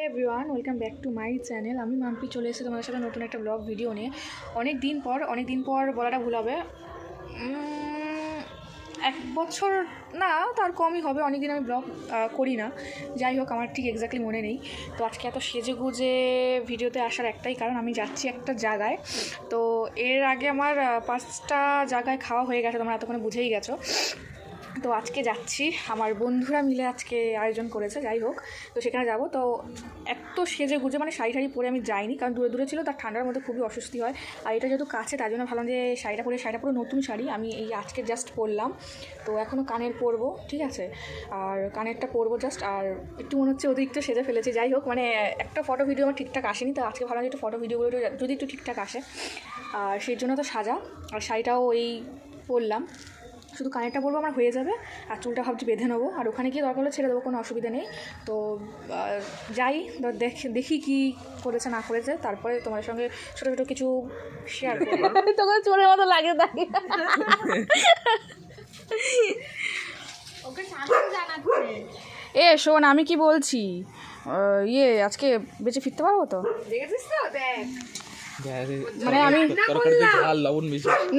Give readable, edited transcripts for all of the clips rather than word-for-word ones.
Everyone, welcome back to my channel. আমি মাম্পি চলে এসেছি তোমাদের সাথে নতুন একটা ব্লগ ভিডিও নিয়ে। অনেক দিন পর বলাটা ভুল হবে, 1 বছর না তার কমই হবে। অনেক দিন আমি ব্লগ করি না, যাই হোক আমার ঠিক এক্স্যাক্টলি মনে নেই। তো আজকে এত সেজে গুজে ভিডিওতে আসার একটাই কারণ, আমি যাচ্ছি একটা জায়গায়। তো এর আগে আমার 5টা জায়গায় খাওয়া হয়ে গেছে, তোমরা এতক্ষণে বুঝেই গেছো। তো আজকে যাচ্ছি, আমার বন্ধুরা মিলে আজকে আয়োজন করেছে, যাই হোক। তো সেখানে যাব। তো এত সেজে গুজে মানে শাড়ি পরে আমি যাইনি, কারণ দূরে ছিল, তার ঠান্ডার মধ্যে খুবই অস্বস্তি হয়। আর এটা যেহেতু কাছে, তার জন্য ভাবলাম যে শাড়িটা পুরো নতুন শাড়ি, আমি এই আজকে জাস্ট পরলাম। তো এখনও কানের পরবো, ঠিক আছে, আর কানেরটা পরবো জাস্ট। আর একটু মনে হচ্ছে অতিরিক্ত সেজে ফেলেছি, যাই হোক। মানে একটা ফটো ভিডিও আমার ঠিকঠাক আসেনি, তো আজকে ভাবলাম যে একটু ফটো ভিডিওগুলো যদি একটু ঠিকঠাক আসে, আর সেই জন্য তো সাজা। আর শাড়িটাও এই পরলাম, শুধু কানেরটা পরবো, আমার হয়ে যাবে। আর চুলটা ভাবছি বেঁধে নেবো, আর ওখানে গিয়ে দরকার হলে ছেড়ে দেবো, কোনো অসুবিধা নেই। তো যাই, দেখি কী করেছে না করেছে, তারপরে তোমার সঙ্গে ছোটো ছোটো কিছু শেয়ার করবো। তোকে চোরের মতো লাগে তাকে। শোন, আমি কি বলছি, আজকে বেঁচে ফিরতে পারবো তো? দেখেছিস তো, দেখ মানে আমি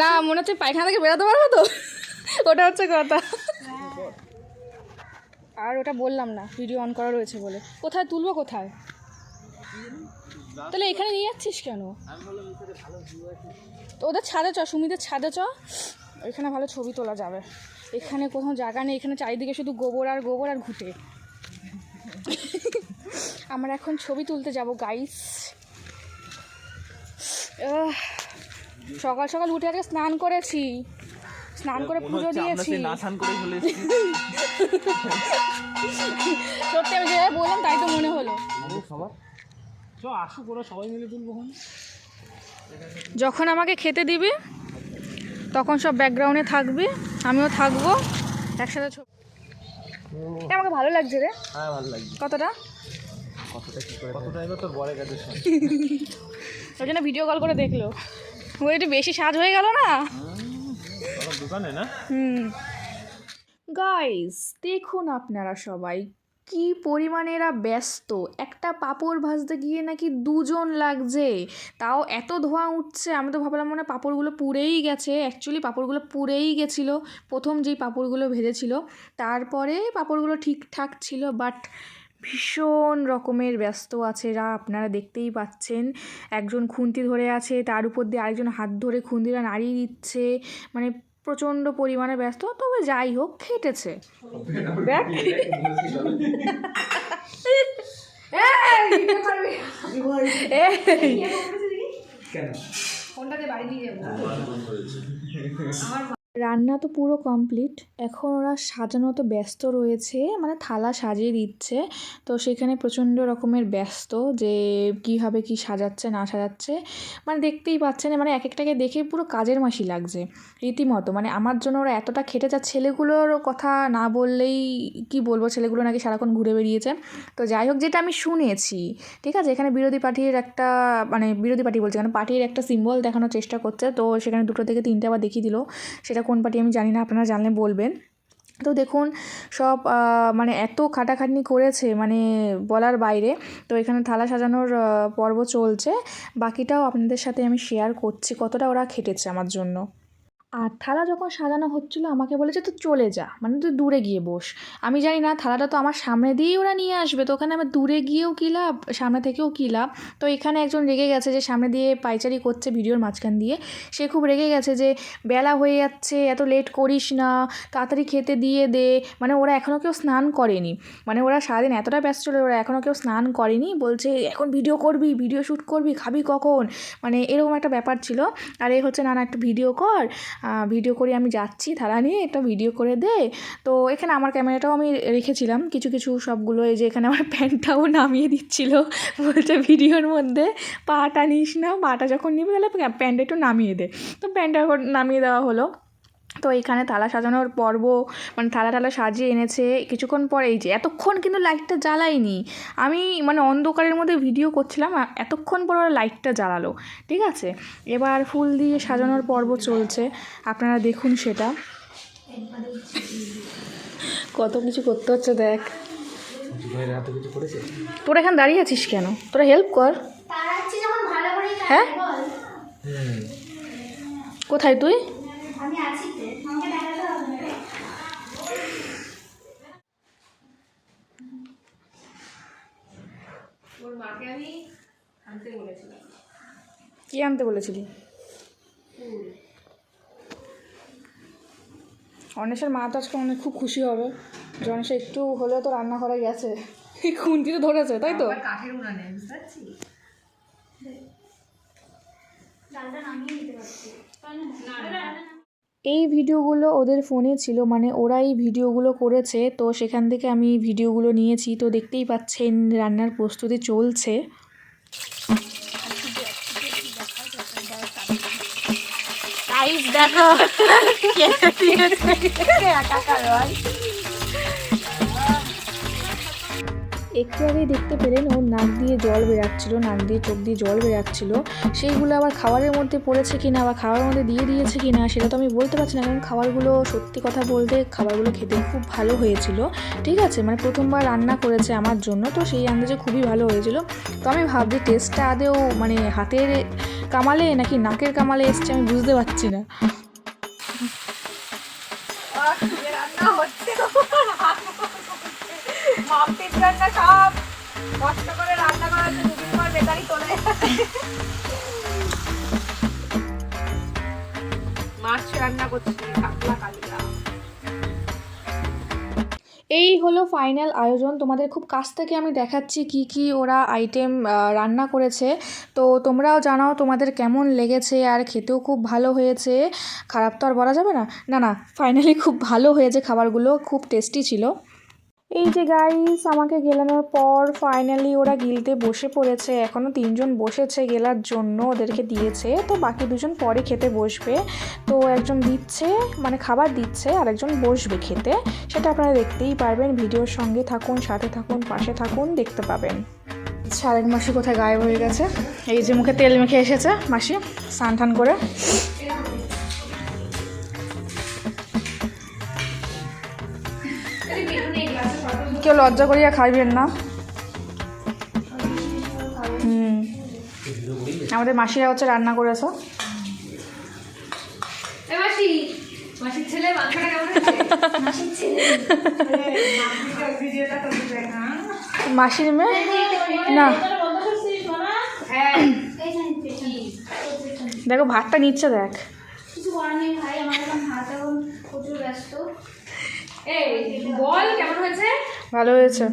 না, মনে হচ্ছে পায়খানা থেকে বেরোতে পারবো তো, ওটা হচ্ছে কথা। আর ওটা বললাম না, ভিডিও অন করা রয়েছে বলে। কোথায় তুলবো, কোথায়? তাহলে এখানে নিয়ে যাচ্ছিস কেন? তো ওদের ছাদে চ, সুমিদের ছাদে চ, এখানে ভালো ছবি তোলা যাবে। এখানে কোথাও জায়গা নেই, এখানে চারিদিকে শুধু গোবর আর ঘুঁটে। আমরা এখন ছবি তুলতে যাব গাইস। সকাল সকাল উঠে আজকে স্নান করেছি, স্নান করে পুজো দিয়েছি। সত্যি আমি যেভাবে বললাম তাই তো মনে হলো। সবাই মিলে তুলবো। যখন আমাকে খেতে দিবি তখন সব ব্যাকগ্রাউন্ডে থাকবি, আমিও থাকবো একসাথে ছবি। আমাকে ভালো লাগছে রে। হ্যাঁ ভালো লাগছে। কতটা কি করে কতটা এবার তোর বড় কাছে ওই জন্য ভিডিও কল করে দেখলো। ওই একটু বেশি সাজ হয়ে গেল না দোকানে না। গাইস দেখুন আপনারা সবাই কি পরিমাণে এরা ব্যস্ত। একটা পাঁপড় ভাজতে গিয়ে নাকি 2 জন লাগছে, তাও এত ধোঁয়া উঠছে। আমি তো ভাবলাম মনে পাঁপড়গুলো পুড়েই গেছে। অ্যাকচুয়ালি পাঁপড়গুলো পুড়েই গেছিলো প্রথম যেই পাঁপড়গুলো ভেজেছিল, তারপরে পাঁপড়গুলো ঠিকঠাক ছিল, বাট ভীষণ রকমের ব্যস্ত আছে এরা, আপনারা দেখতেই পাচ্ছেন। একজন খুন্তি ধরে আছে, তার উপর দিয়ে আরেকজন হাত ধরে খুন্তিটা নাড়িয়ে দিচ্ছে, মানে প্রচণ্ড পরিমাণে ব্যস্ত। তবে যাই হোক, খেটেছে। দেখ রান্না তো পুরো কমপ্লিট, এখন ওরা সাজানোতে ব্যস্ত রয়েছে, মানে থালা সাজিয়ে দিচ্ছে। তো সেখানে প্রচণ্ড রকমের ব্যস্ত যে কীভাবে কি সাজাচ্ছে না সাজাচ্ছে, মানে দেখতেই পাচ্ছেন। মানে এক একটাকে দেখে পুরো কাজের মাসি লাগছে রীতিমতো। মানে আমার জন্য ওরা এতটা খেটে যা, ছেলেগুলোর কথা না বললেই কি বলবো, ছেলেগুলো নাকি সারাক্ষণ ঘুরে বেরিয়েছে। তো যাই হোক, যেটা আমি শুনেছি, ঠিক আছে, এখানে বিরোধী পার্টির একটা, মানে বিরোধী পার্টি বলছে কেন, পার্টির একটা সিম্বল দেখানোর চেষ্টা করছে। তো সেখানে 2 থেকে 3টে আবার দেখিয়ে দিল। সেটা কোন পার্টি আমি জানি না, আপনারা জানলে বলবেন। তো দেখুন সব মানে এত খাটাখাটনি করেছে, মানে বলার বাইরে। তো এখানে থালা সাজানোর পর্ব চলছে, বাকিটাও আপনাদের সাথে আমি শেয়ার করছি কতটা ওরা খেটেছে আমার জন্য। আর থালা যখন সাজানো হচ্ছিলো আমাকে বলেছে তো চলে যা, মানে তুই দূরে গিয়ে বস। আমি জানি না, থালাটা তো আমার সামনে দিয়েই ওরা নিয়ে আসবে, তো ওখানে আমার দূরে গিয়েও কী লাভ, সামনে থেকেও কী লাভ। তো এখানে একজন রেগে গেছে যে সামনে দিয়ে পাইচারি করছে ভিডিওর মাঝখান দিয়ে, সে খুব রেগে গেছে যে বেলা হয়ে যাচ্ছে, এত লেট করিস না, তাড়াতাড়ি খেতে দিয়ে দে। মানে ওরা এখনও কেউ স্নান করেনি, মানে ওরা সারাদিন এতটা ব্যস্ত ছিল, ওরা এখনও কেউ স্নান করেনি। বলছে এখন ভিডিও করবি, ভিডিও শ্যুট করবি, খাবি কখন, মানে এরকম একটা ব্যাপার ছিল। আর এই হচ্ছে না না একটু ভিডিও কর, ভিডিও করে আমি যাচ্ছি থালা নিয়ে, একটা ভিডিও করে দে। তো এখানে আমার ক্যামেরাটাও আমি রেখেছিলাম কিছু সবগুলো। এই যে এখানে আমার প্যান্টটাও নামিয়ে দিচ্ছিল, বলছে ভিডিওর মধ্যে পাটা নিস না, পাটা যখন নিবি তাহলে প্যান্টটা একটু নামিয়ে দে। তো প্যান্টটা নামিয়ে দেওয়া হলো। তো এইখানে থালা সাজানোর পর্ব, মানে থালা সাজিয়ে এনেছে। কিছুক্ষণ পরে এই যে এতক্ষণ কিন্তু লাইটটা জ্বালাইনি আমি, মানে অন্ধকারের মধ্যে ভিডিও করছিলাম, এতক্ষণ পর ওরা লাইটটা জ্বালালো, ঠিক আছে। এবার ফুল দিয়ে সাজানোর পর্ব চলছে, আপনারা দেখুন সেটা। কত কিছু করতে হচ্ছে দেখ। জুবাইয়ের হাতে কিছু করেছে? তোরা এখানে দাঁড়িয়ে আছিস কেন? তোরা হেল্প কর। তাড়াচ্ছি যখন ভালো করেই হ্যাঁ? বল। কোথায় তুই? আমি আছি তো, আমাকে দেখাতে হবে না রে। ওর মাকে আমি আনতে বলেছিলাম কি আনতে বলেছিলি? অনেশের মা তো আজকে অনেক খুব খুশি হবে যে অনেশে একটু হলেও তো রান্না করা গেছে। এই খুন্তিতে ধরেছে, তাই তো? আবার কাঠের উনানে, বুঝতে পারছিস? ডালটা নামিয়ে দিতে পারছি। এই ভিডিওগুলো ওদের ফোনে ছিল, মানে ওরা এই ভিডিওগুলো করেছে, তো সেখান থেকে আমি ভিডিওগুলো নিয়েছি। তো দেখতেই পাচ্ছেন রান্নার প্রস্তুতি চলছে। দেখো একটু আগেই দেখতে পেলেন ওর নাক দিয়ে জল বেরাচ্ছিল, নাক দিয়ে চোখ দিয়ে জল বেরাচ্ছিল। সেইগুলো আবার খাবারের মধ্যে পড়েছে কিনা বা খাবারের মধ্যে দিয়ে দিয়েছে কিনা সেটা তো আমি বলতে পারছি না, কারণ খাবারগুলো সত্যি কথা বলতে খাবারগুলো খেতে খুব ভালো হয়েছিল। ঠিক আছে, মানে প্রথমবার রান্না করেছে আমার জন্য, তো সেই আন্দাজে খুবই ভালো হয়েছিল। তো আমি ভাবছি টেস্টটা আদেও মানে হাতের কামালে নাকি নাকের কামালে এসছে আমি বুঝতে পারছি না। রান্না হচ্ছে মাম্পির জন্য সব কষ্ট করে রান্না করার জন্য দুদিন পর বেকারি চলে মাছ রান্না করছি কাতলা কালিয়া। এই হলো ফাইনাল আয়োজন। তোমাদের খুব কাছ থেকে আমি দেখাচ্ছি কি কি ওরা আইটেম রান্না করেছে। তো তোমরাও জানাও তোমাদের কেমন লেগেছে, আর খেতেও খুব ভালো হয়েছে। খারাপ তো আর বলা যাবে না। না না, ফাইনালি খুব ভালো হয়েছে, খাবারগুলো খুব টেস্টি ছিল। এই যে গাইস, আমাকে গেলানোর পর ফাইনালি ওরা গিলতে বসে পড়েছে। এখনও 3 জন বসেছে গেলার জন্য, ওদেরকে দিয়েছে, তো বাকি 2 জন পরে খেতে বসবে। তো একজন দিচ্ছে মানে খাবার দিচ্ছে, আর একজন বসবে খেতে। সেটা আপনারা দেখতেই পারবেন। ভিডিওর সঙ্গে থাকুন, সাথে থাকুন, পাশে থাকুন, দেখতে পাবেন। আরেক মাসি কোথায় গায়েব হয়ে গেছে। এই যে মুখে তেল মেখে এসেছে মাসি স্নান টান করে। কেউ লজ্জা করিয়া খাইবেন না। আমাদের মাসিরা হচ্ছে রান্না করেছে। মাসি, মাসির ছেলে মাংসটা কেমন হয়েছে? মাসির ছেলে ভিডিওটা তো দিবে না। মাসির মেয়ে না, হ্যাঁ এইখানে পেছনে দেখো ভাতটা নিচ্ছে, দেখ। কিছু করার নেই ভাই, আমার এখন হাত এখন প্রচুর ব্যস্ত। এই বল কেমন হয়েছে? ভালো হয়েছে।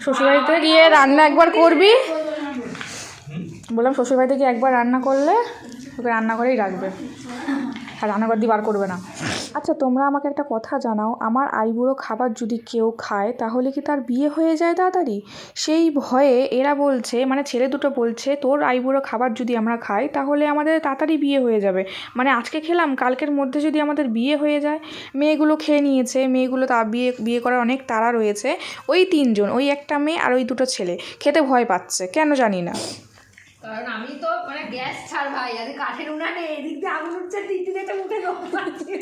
শ্বশুরবাড়িতে গিয়ে রান্না একবার করবি, বললাম শ্বশুরবাড়িতে গিয়ে একবার রান্না করলে তোকে রান্না করেই রাখবে, আর রান্নাঘর দিয়ে বার করবে না। আচ্ছা, তোমরা আমাকে একটা কথা জানাও, আমার আইবুড়ো খাবার যদি কেউ খায় তাহলে কি তার বিয়ে হয়ে যায় তাড়াতাড়ি? সেই ভয়ে এরা বলছে, মানে ছেলে দুটো বলছে, তোর আইবুড়ো খাবার যদি আমরা খাই তাহলে আমাদের তাড়াতাড়ি বিয়ে হয়ে যাবে। মানে আজকে খেলাম, কালকের মধ্যে যদি আমাদের বিয়ে হয়ে যায়। মেয়েগুলো খেয়ে নিয়েছে, মেয়েগুলো তা বিয়ে করার অনেক তাড়া রয়েছে। ওই 3 জন, ওই একটা মেয়ে আর ওই 2 ছেলে খেতে ভয় পাচ্ছে, কেন জানি না। কারণ আমি তো মানে গ্যাস ছাড় ভাই, আরে কাঠের উনানে এদিক দিয়ে আগুন উঠছে, তিনটি দেখে মুখে জল পাচ্ছে,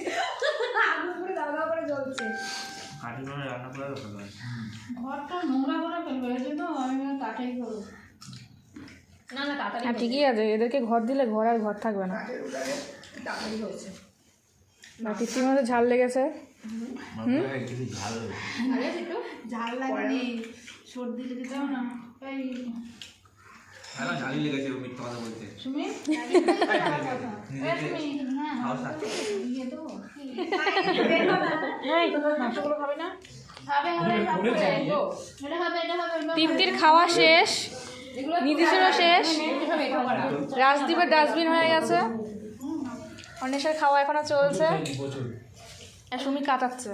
আগুন করে দাও দাও করে জ্বলছে। কাঠি করে রান্না করে ঘরটা নোংরা করে ফেলবে, এই জন্য আমি কাঠেই করবো। না না তাড়াতাড়ি হ্যাঁ ঠিকই আছে, এদেরকে ঘর দিলে ঘর আর ঘর থাকবে না। কাঠের উনানে তাড়াতাড়ি হয়েছে। তিতির মধ্যে ঝাল লেগেছে। ঝাল আরে একটু ঝাল লাগেনি, সর্দি লেগেছেও না তাই। ঝালই লেগেছে মিথ্যা কথা বলতে। সুমি মাংসগুলো খাবে না? তৃপ্তির খাওয়া শেষ, নিধিশেরও শেষ, রাজদীপের ডাস্টবিন হয়ে গেছে, অন্বেষের খাওয়া এখনো চলছে, আর সুমি কাটাচ্ছে।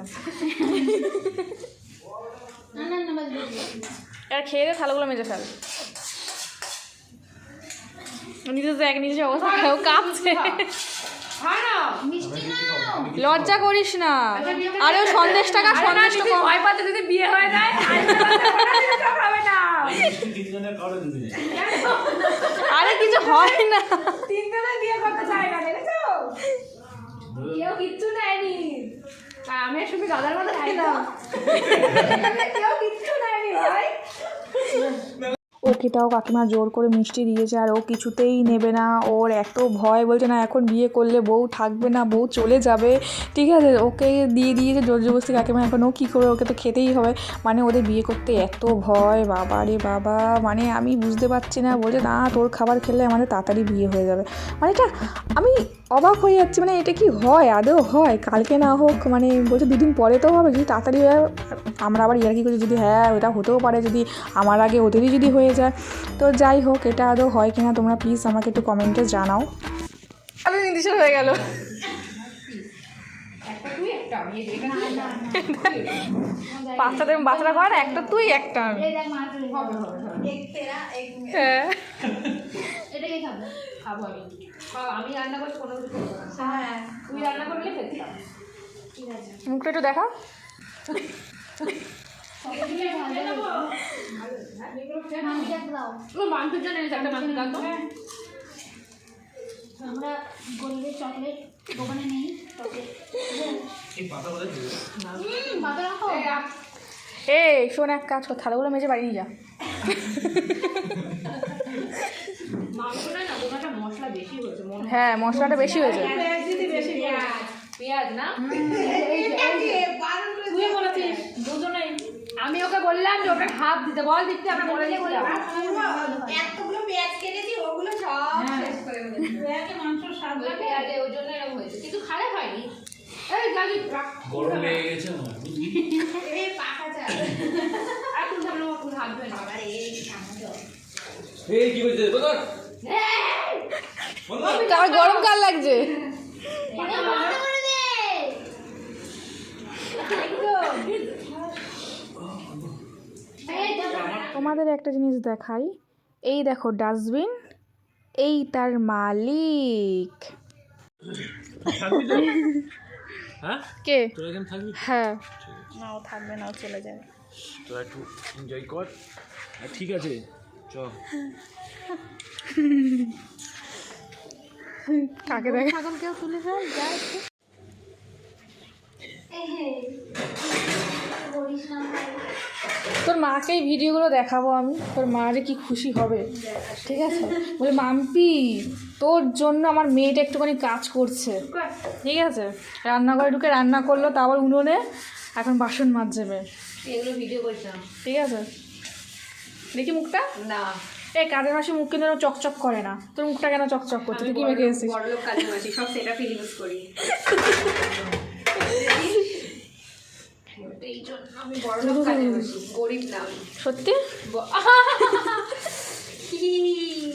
এবার খেয়ে দিয়ে থালাগুলো মেজে ফেল। নিজে অবস্থা খাও, কাঁপছে। লজ্জা করিস না, আরে সন্দেশ টাকা সন্দেশ টাকা ভয় পাচ্ছে যদি বিয়ে হয়ে যায় হবে না। আরে কিছু হয় না, 3 জনে বিয়ে করতে চায় না, দেখেছো? কেউ কিচ্ছু নেয়নি। আমি শুধু দাদার মতো খাইলাম কেউ কিচ্ছু নেয়নি ভাই। ওকে তাও কাকিমা জোর করে মিষ্টি দিয়েছে আর ও কিছুতেই নেবে না। ওর এত ভয়, বলছে না এখন বিয়ে করলে বউ থাকবে না, বউ চলে যাবে। ঠিক আছে, ওকে দিয়ে দিয়েছে জোর জবরদস্তি কাকিমা। এখন ও কী করবে, ওকে তো খেতেই হবে। মানে ওদের বিয়ে করতে এত ভয়, বাবা রে বাবা, মানে আমি বুঝতে পারছি না। বলছে না তোর খাবার খেলে আমাদের তাড়াতাড়ি বিয়ে হয়ে যাবে। মানে এটা আমি অবাক হয়ে যাচ্ছি, মানে এটা কি হয়, আদৌ হয়? কালকে না হোক, মানে বলছে 2 দিন পরে তো হবে, যদি তাড়াতাড়ি হয়। আমরা আবার ইয়ার্কি করছি যদি হ্যাঁ ওটা হতেও পারে, যদি আমার আগে ওদেরই যদি হয়ে যায়। তো যাই হোক, এটা আদৌ হয় কিনা তোমরা প্লিজ আমাকে একটু কমেন্টে জানাও। আলো নির্দিষ্ট হয়ে গেল। একটা তুই একটা আমি বাচ্চাদের বাচ্চারা করে না, একটা তুই একটা আমি। এই দেখ মার চলে হবে যাবে। হবে হবে। হ্যাঁ, এটা কে খাবে? খাবো আমি। আমি রান্না করছি কোনো কিছু করবো না। হ্যাঁ তুই রান্না করলে খেতাম। ঠিক আছে। মুখটা একটু দেখা। সবগুলোই ভালো হয়েছে। মামিটা দাও। মাংসের জন্য একটা মাংস দাও তো। আমরা গোল্ডে চকলেট দোকানে নেই চকলেট। এই পাতা বোধহয় দিবে। বাবা রাখো। এই শোন, এক কাজ কর, থালাগুলো মেজে বাড়ি নিয়ে যা। মাংসটা না তোমার মশলা বেশি হয়েছে মনে হয়। হ্যাঁ, মশলাটা বেশি হয়েছে। পেঁয়াজ না তুই বলেছিস দুজনেই। আমি ওকে বললাম যে ওটা হাফ দিতে বল, দিতে আমরা বলে দিয়েছিলাম। এতগুলো পেঁয়াজ কেটেছি ওগুলো সব শেষ করে দিয়েছি। পেঁয়াজে মাংস স্বাদ ওই পেঁয়াজে ওই জন্য এরকম হয়েছে, কিন্তু খারাপ হয়নি। এই গালি গরম লেগে গেছে আমার। এই পাকা চা। আর কোন ধরনের কোন হাত ধরে না। আরে এই সামনে এই কি হয়েছে বল। আমার গরম কাল লাগছে। এটা বন্ধ করে দে। এই দেখো তোমাদের একটা জিনিস দেখাই, এই দেখো ডাস্টবিন, এই তার মালিক। হ্যাঁ কে? তোরা এখানে থাকবি? হ্যাঁ, না ও থাকবে না, ও চলে যাবে। তোরা একটু এনজয় কর। ঠিক আছে চ। কাকে দেখে ছাগল কেউ তুলে যায় যায়। এই বলিস না ভাই। তোর মাকে এই ভিডিওগুলো দেখাবো আমি, তোর মা যে কি খুশি হবে। ঠিক আছে, বলে মাম্পি তোর জন্য আমার মেয়েটা একটুখানি কাজ করছে। ঠিক আছে, রান্নাঘরে ঢুকে রান্না করলো, তা আবার উনুনে এখন বাসন মাজবে। এগুলো ভিডিও করছিলাম। ঠিক আছে, দেখি মুখটা। না এই কাজের মাসি মুখ কিন্তু এরকম চকচক করে না, তোর মুখটা কেন চকচক করছে? তুই কি মেখে এসেছিস? বড়লোক কাজে মাসি সব সেটা ফিল ইউজ করি। এই জন্য আমি বড়লোক কাজে মাসি, গরিব না আমি। সত্যি? কি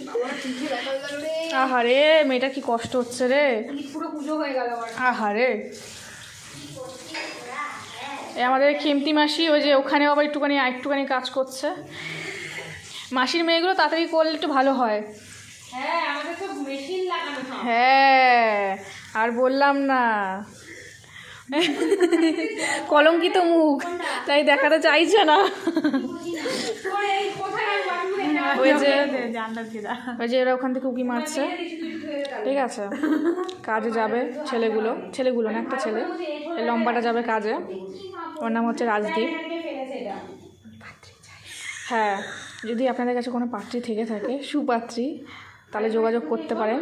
বাবা ঠিকই দেখা গেল রে। আহারে, মেয়েটা কি কষ্ট হচ্ছে রে। পুরো পুজো হয়ে গেল আমার। আহারে, এই আমাদের খেমতি মাসি ওই যে ওখানে আবার একটুখানি কাজ করছে। মাসির মেয়েগুলো তাড়াতাড়ি করলে একটু ভালো হয়। হ্যাঁ আমাদের তো মেশিন লাগানো সব। হ্যাঁ, আর বললাম না, কলঙ্কিত মুখ, তাই দেখাতে চাইছে না। ওই যে এরা ওখান থেকে উকি মারছে। ঠিক আছে, কাজে যাবে ছেলেগুলো না, একটা ছেলে, এই লম্বাটা যাবে কাজে। ওর নাম হচ্ছে রাজদীপ। হ্যাঁ, যদি আপনাদের কাছে কোনো পাত্রী থেকে থাকে, সুপাত্রী, তাহলে যোগাযোগ করতে পারেন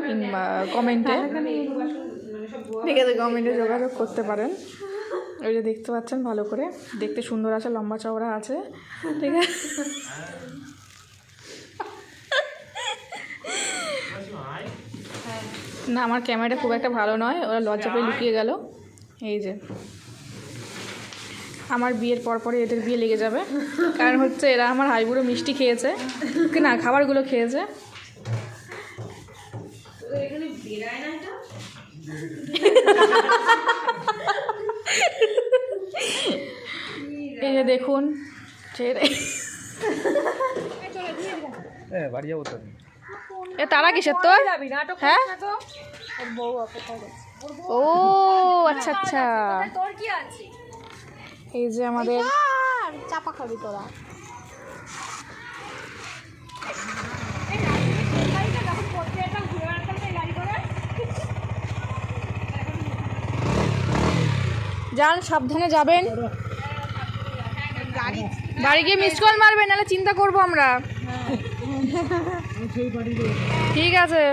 কমেন্টে। ঠিক আছে, কমেন্টে যোগাযোগ করতে পারেন। ওই যে দেখতে পাচ্ছেন, ভালো করে দেখতে সুন্দর আছে, লম্বা চওড়া আছে। ঠিক আছে, না আমার ক্যামেরাটা খুব একটা ভালো নয়, ওরা লজ্জা পেয়ে লুকিয়ে গেল। এই যে আমার বিয়ের পরপরই এদের বিয়ে লেগে যাবে, কারণ হচ্ছে এরা আমার হাইবুড়ো মিষ্টি খেয়েছে, না খাবারগুলো খেয়েছে। এই যে দেখুন, বাড়ি যাবো তো। এ তারা কিসের তোর? হ্যাঁ, ও আচ্ছা আচ্ছা, তোর কি আছে? এই যে আমাদের চাপা খাবি তোরা। যান, সাবধানে যাবেন। বাড়ি গিয়ে মিস কল মারবেন, নাহলে চিন্তা করবো আমরা। ঠিক আছে।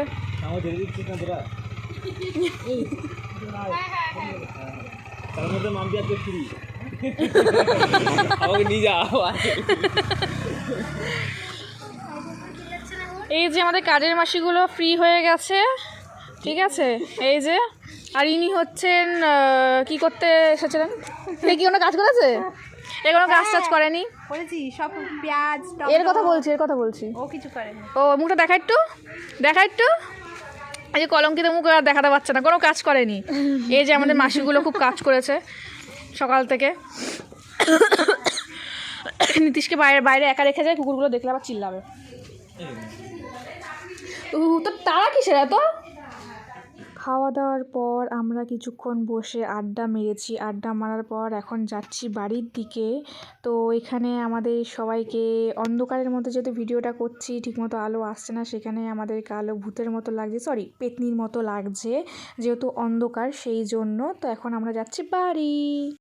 তার মধ্যে মাম্পি আজকে ফ্রি, আমাকে নিয়ে যা। এই যে আমাদের কাজের মাসিগুলো ফ্রি হয়ে গেছে, ঠিক আছে। এই যে, আর ইনি হচ্ছেন কি করতে এসেছিলেন? এ কি কোনো কাজ করেছে? এ কোনো কাজ টাজ করেনি? করেছি সব পেঁয়াজ এর কথা বলছি। ও কিছু করেনি। ও মুখটা দেখা একটু। এই যে কলঙ্কিত মুখ আর দেখাতে পারছে না, কোনো কাজ করেনি। এই যে আমাদের মাসিগুলো খুব কাজ করেছে সকাল থেকে। নীতিশকে বাইরে একা রেখে যায়, কুকুরগুলো দেখলে আবার চিল্লাবে। তো তারা কিসের এত? খাওয়া দাওয়ার পর আমরা কিছুক্ষণ বসে আড্ডা মেরেছি। আড্ডা মারার পর এখন যাচ্ছি বাড়ির দিকে। তো এখানে আমাদের সবাইকে অন্ধকারের মধ্যে যেহেতু ভিডিওটা করছি, ঠিকমতো আলো আসছে না, সেখানে আমাদেরকে আলো ভূতের মতো লাগছে, সরি পেতনির মতো লাগছে যেহেতু অন্ধকার, সেই জন্য। তো এখন আমরা যাচ্ছি বাড়ি।